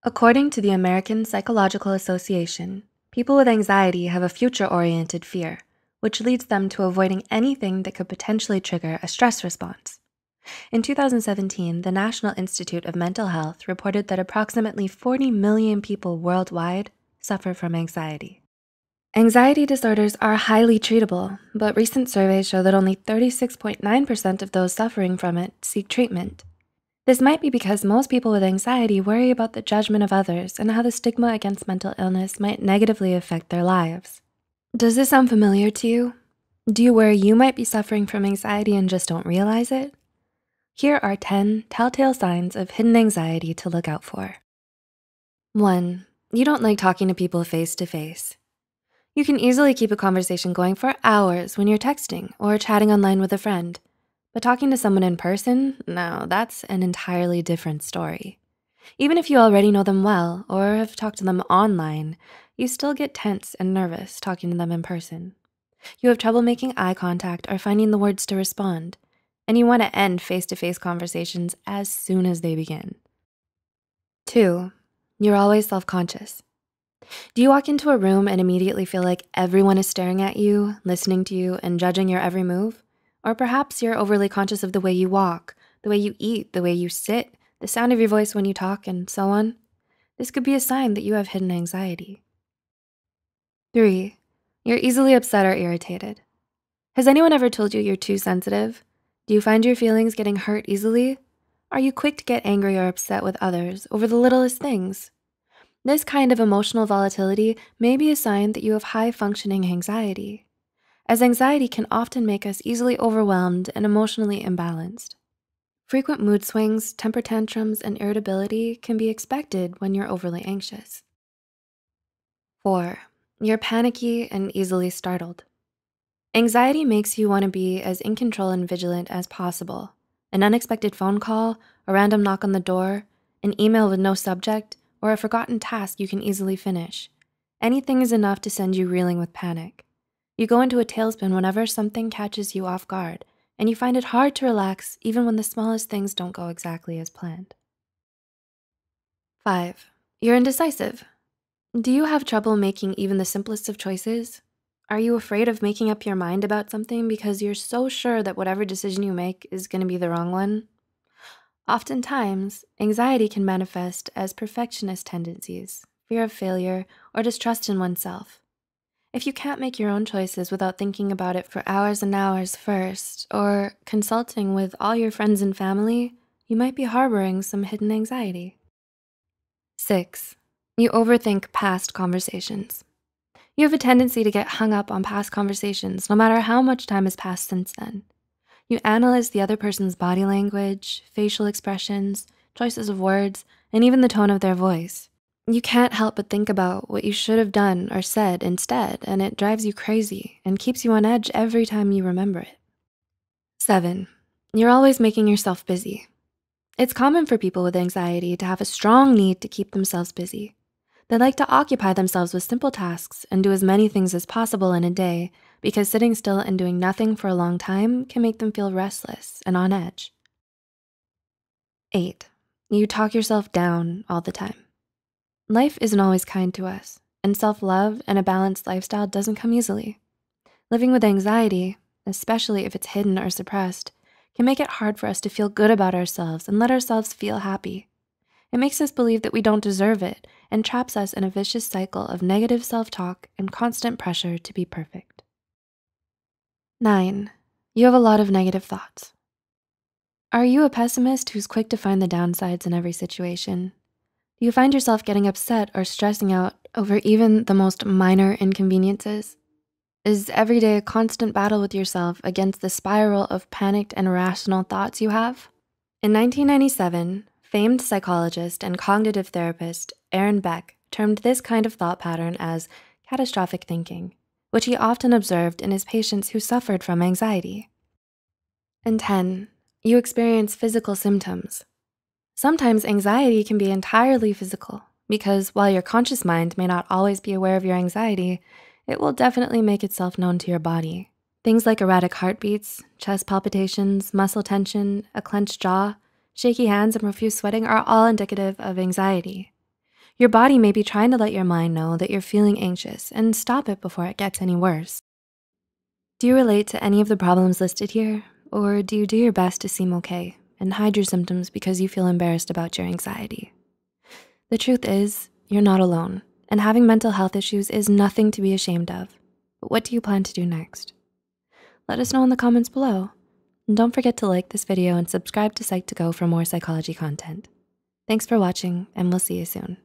According to the American Psychological Association, people with anxiety have a future-oriented fear, which leads them to avoiding anything that could potentially trigger a stress response. In 2017, the National Institute of Mental Health reported that approximately 40 million people worldwide suffer from anxiety. Anxiety disorders are highly treatable, but recent surveys show that only 36.9% of those suffering from it seek treatment. This might be because most people with anxiety worry about the judgment of others and how the stigma against mental illness might negatively affect their lives. Does this sound familiar to you? Do you worry you might be suffering from anxiety and just don't realize it? Here are 10 telltale signs of hidden anxiety to look out for. 1. You don't like talking to people face to face. You can easily keep a conversation going for hours when you're texting or chatting online with a friend. But talking to someone in person, no, that's an entirely different story. Even if you already know them well or have talked to them online, you still get tense and nervous talking to them in person. You have trouble making eye contact or finding the words to respond, and you wanna end face-to-face conversations as soon as they begin. 2, you're always self-conscious. Do you walk into a room and immediately feel like everyone is staring at you, listening to you, and judging your every move? Or perhaps you're overly conscious of the way you walk, the way you eat, the way you sit, the sound of your voice when you talk, and so on. This could be a sign that you have hidden anxiety. 3, you're easily upset or irritated. Has anyone ever told you you're too sensitive? Do you find your feelings getting hurt easily? Are you quick to get angry or upset with others over the littlest things? This kind of emotional volatility may be a sign that you have high-functioning anxiety, as anxiety can often make us easily overwhelmed and emotionally imbalanced. Frequent mood swings, temper tantrums, and irritability can be expected when you're overly anxious. 4, you're panicky and easily startled. Anxiety makes you want to be as in control and vigilant as possible. An unexpected phone call, a random knock on the door, an email with no subject, or a forgotten task you can easily finish. Anything is enough to send you reeling with panic. You go into a tailspin whenever something catches you off guard, and you find it hard to relax even when the smallest things don't go exactly as planned. 5, you're indecisive. Do you have trouble making even the simplest of choices? Are you afraid of making up your mind about something because you're so sure that whatever decision you make is gonna be the wrong one? Oftentimes, anxiety can manifest as perfectionist tendencies, fear of failure, or distrust in oneself. If you can't make your own choices without thinking about it for hours and hours first, or consulting with all your friends and family, you might be harboring some hidden anxiety. 6, you overthink past conversations. You have a tendency to get hung up on past conversations no matter how much time has passed since then. You analyze the other person's body language, facial expressions, choices of words, and even the tone of their voice. You can't help but think about what you should have done or said instead, and it drives you crazy and keeps you on edge every time you remember it. 7, you're always making yourself busy. It's common for people with anxiety to have a strong need to keep themselves busy. They like to occupy themselves with simple tasks and do as many things as possible in a day because sitting still and doing nothing for a long time can make them feel restless and on edge. 8, you talk yourself down all the time. Life isn't always kind to us, and self-love and a balanced lifestyle doesn't come easily. Living with anxiety, especially if it's hidden or suppressed, can make it hard for us to feel good about ourselves and let ourselves feel happy. It makes us believe that we don't deserve it and traps us in a vicious cycle of negative self-talk and constant pressure to be perfect. 9, you have a lot of negative thoughts. Are you a pessimist who's quick to find the downsides in every situation? Do you find yourself getting upset or stressing out over even the most minor inconveniences? Is every day a constant battle with yourself against the spiral of panicked and irrational thoughts you have? In 1997, famed psychologist and cognitive therapist Aaron Beck termed this kind of thought pattern as catastrophic thinking, which he often observed in his patients who suffered from anxiety. And 10, you experience physical symptoms. Sometimes anxiety can be entirely physical because while your conscious mind may not always be aware of your anxiety, it will definitely make itself known to your body. Things like erratic heartbeats, chest palpitations, muscle tension, a clenched jaw, shaky hands, and profuse sweating are all indicative of anxiety. Your body may be trying to let your mind know that you're feeling anxious and stop it before it gets any worse. Do you relate to any of the problems listed here? Or do you do your best to seem okay and hide your symptoms because you feel embarrassed about your anxiety? The truth is, you're not alone, and having mental health issues is nothing to be ashamed of. But what do you plan to do next? Let us know in the comments below. And don't forget to like this video and subscribe to Psych2Go for more psychology content. Thanks for watching, and we'll see you soon.